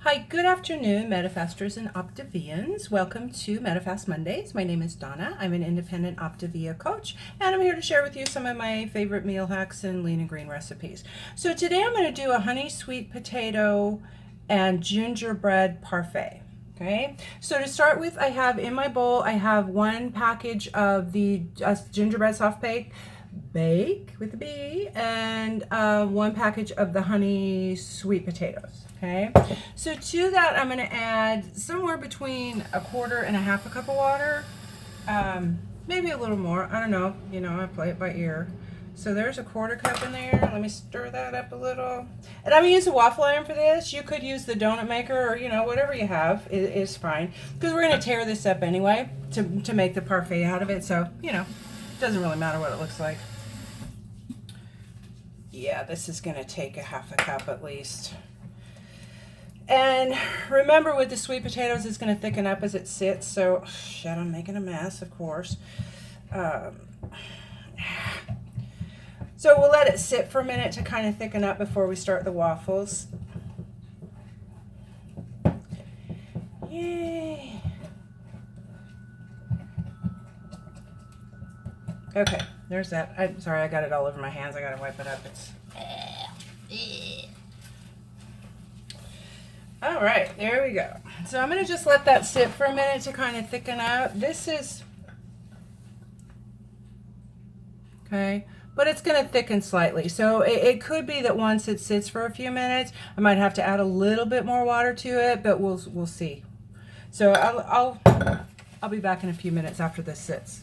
Hi, good afternoon, Medifasters and Optavians. Welcome to Medifast Mondays. My name is Donna. I'm an independent Optavia coach, and I'm here to share with you some of my favorite meal hacks and lean and green recipes. So today I'm going to do a honey sweet potato and gingerbread parfait. Okay, so to start with, I have in my bowl, I have one package of the gingerbread soft bake with a B, and one package of the honey sweet potatoes. Okay, so to that I'm going to add somewhere between a quarter and a half a cup of water, maybe a little more. I don't know. I play it by ear. So there's a quarter cup in there. Let me stir that up a little. And I'm going to use a waffle iron for this. You could use the donut maker or, whatever you have is fine. Because we're going to tear this up anyway to make the parfait out of it. So, it doesn't really matter what it looks like. Yeah, this is going to take a half a cup at least. And remember, with the sweet potatoes, it's going to thicken up as it sits. So, shit, I'm making a mess, of course. So we'll let it sit for a minute to kind of thicken up before we start the waffles. Yay. Okay, there's that. I'm sorry, I got it all over my hands. I got to wipe it up. All right, there we go. So I'm going to just let that sit for a minute to kind of thicken up. This is, okay, but it's going to thicken slightly. So it could be that once it sits for a few minutes, I might have to add a little bit more water to it, but we'll see. So I'll be back in a few minutes after this sits.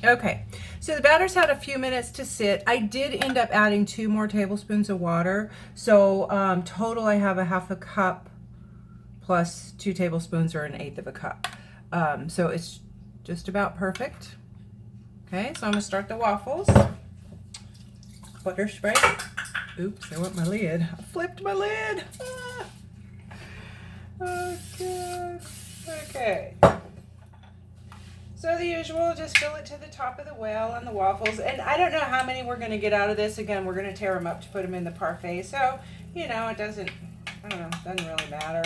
Okay, so the batter's had a few minutes to sit. I did end up adding 2 more tablespoons of water. So total I have a half a cup plus 2 tablespoons or 1/8 of a cup. So it's just about perfect. Okay, so I'm gonna start the waffles. Butter spray. Oops, I went my lid. I flipped my lid. Ah. Oh, God. Okay. So the usual, just fill it to the top of the well on the waffles. And I don't know how many we're going to get out of this. Again, we're going to tear them up to put them in the parfait. So, it doesn't, I don't know, doesn't really matter.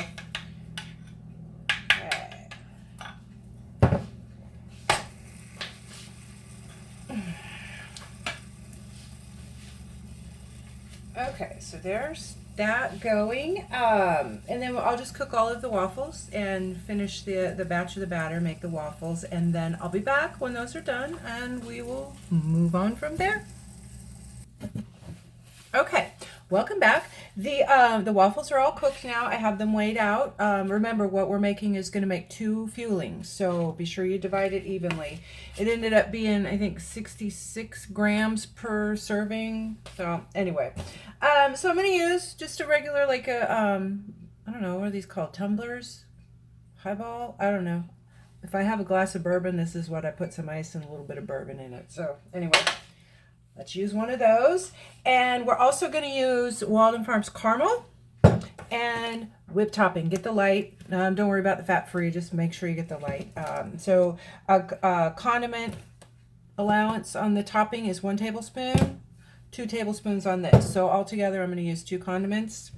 Okay, so there's that going. And then I'll just cook all of the waffles and finish the batch of the batter, make the waffles, and then I'll be back when those are done and we will move on from there. Okay, welcome back. The waffles are all cooked now. I have them weighed out. Remember, what we're making is going to make 2 fillings, so be sure you divide it evenly. It ended up being, I think, 66 grams per serving. So anyway, so I'm going to use just a regular, like a, I don't know, what are these called? Tumblers? Highball? I don't know. If I have a glass of bourbon, this is what I put some ice and a little bit of bourbon in it. So anyway. Let's use one of those. And we're also going to use Walden Farms caramel and whipped topping. Get the light. Don't worry about the fat-free. Just make sure you get the light. So a condiment allowance on the topping is 1 tablespoon, 2 tablespoons on this. So altogether, I'm going to use 2 condiments.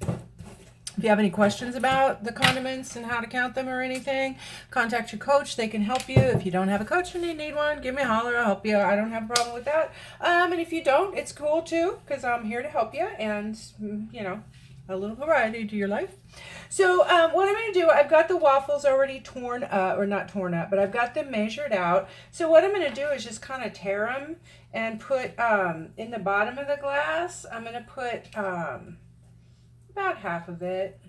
If you have any questions about the condiments and how to count them or anything, contact your coach. They can help you. If you don't have a coach and you need one, give me a holler. I'll help you. I don't have a problem with that. And if you don't, it's cool too, because I'm here to help you and, a little variety to your life. So what I'm going to do, I've got the waffles already torn up, or not torn up, but I've got them measured out. So what I'm going to do is just kind of tear them and put in the bottom of the glass. I'm going to put about half of it.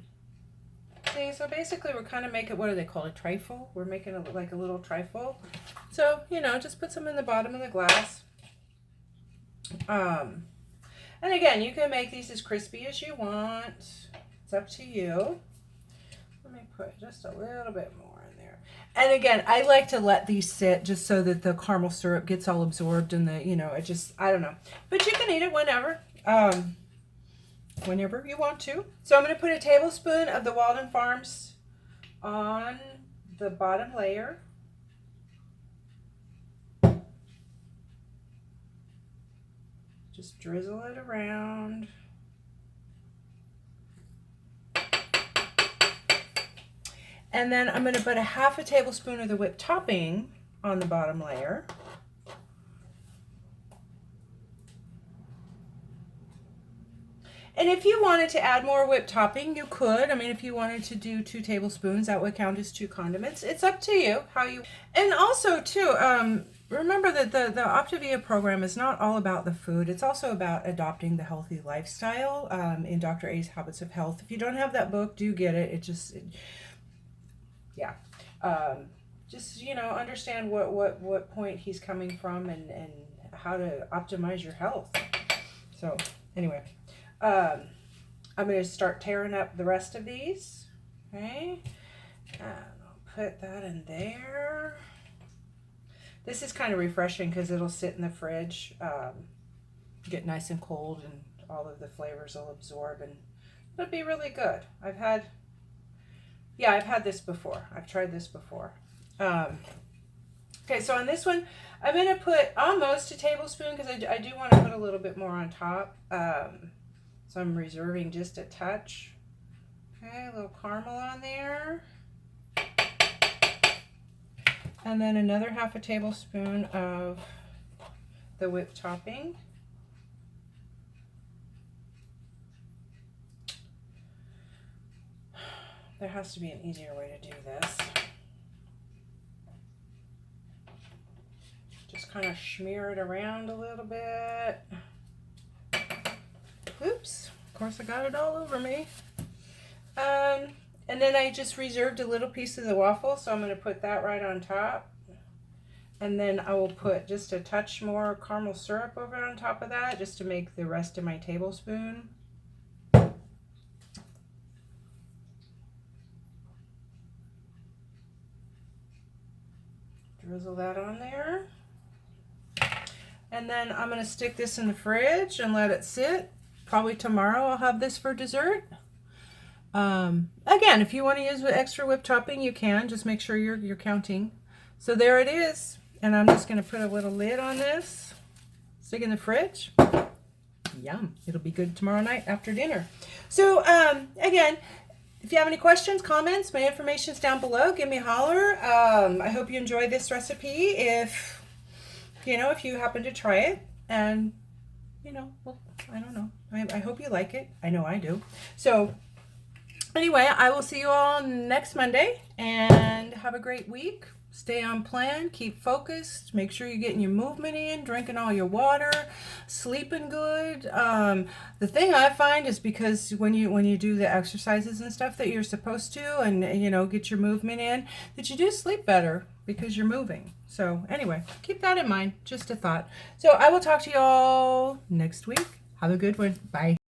See, so basically we're kind of making, what do they call it, trifle? We're making it like a little trifle. So, just put some in the bottom of the glass. And again, you can make these as crispy as you want. It's up to you. Let me put just a little bit more in there. And again, I like to let these sit just so that the caramel syrup gets all absorbed in the, it just, I don't know. But you can eat it whenever. Whenever you want to. So I'm going to put a tablespoon of the Walden Farms on the bottom layer. Just drizzle it around. And then I'm going to put a half a tablespoon of the whipped topping on the bottom layer. And if you wanted to add more whipped topping, you could. I mean, if you wanted to do 2 tablespoons, that would count as 2 condiments. It's up to you how you. And also, too, remember that the Optavia program is not all about the food. It's also about adopting the healthy lifestyle in Dr. A's Habits of Health. If you don't have that book, do get it. Yeah. Just, you know, understand what point he's coming from and how to optimize your health. So, anyway. I'm going to start tearing up the rest of these. Okay. And I'll put that in there. This is kind of refreshing because it'll sit in the fridge, get nice and cold, and all of the flavors will absorb, and it'll be really good. I've had this before. I've tried this before. Okay, so on this one, I'm going to put almost a tablespoon because I do want to put a little bit more on top. So I'm reserving just a touch. Okay, a little caramel on there. And then another half a tablespoon of the whipped topping. There has to be an easier way to do this. Just kind of smear it around a little bit. Oops, of course I got it all over me. And then I just reserved a little piece of the waffle, so I'm going to put that right on top. And then I will put just a touch more caramel syrup over on top of that, just to make the rest of my tablespoon. Drizzle that on there. And then I'm going to stick this in the fridge and let it sit. Probably tomorrow I'll have this for dessert. Again, if you want to use extra whipped topping, you can. Just make sure you're counting. So there it is. And I'm just going to put a little lid on this. Stick in the fridge. Yum. It'll be good tomorrow night after dinner. So again, if you have any questions, comments, my information's down below. Give me a holler. I hope you enjoy this recipe. If you happen to try it, and well, I don't know. I hope you like it. I know I do. So anyway, I will see you all next Monday, and have a great week. Stay on plan, keep focused, make sure you're getting your movement in, drinking all your water, sleeping good. The thing I find is because when you do the exercises and stuff that you're supposed to, and get your movement in, that you do sleep better because you're moving. So anyway, keep that in mind. Just a thought. So I will talk to you all next week. Have a good one. Bye.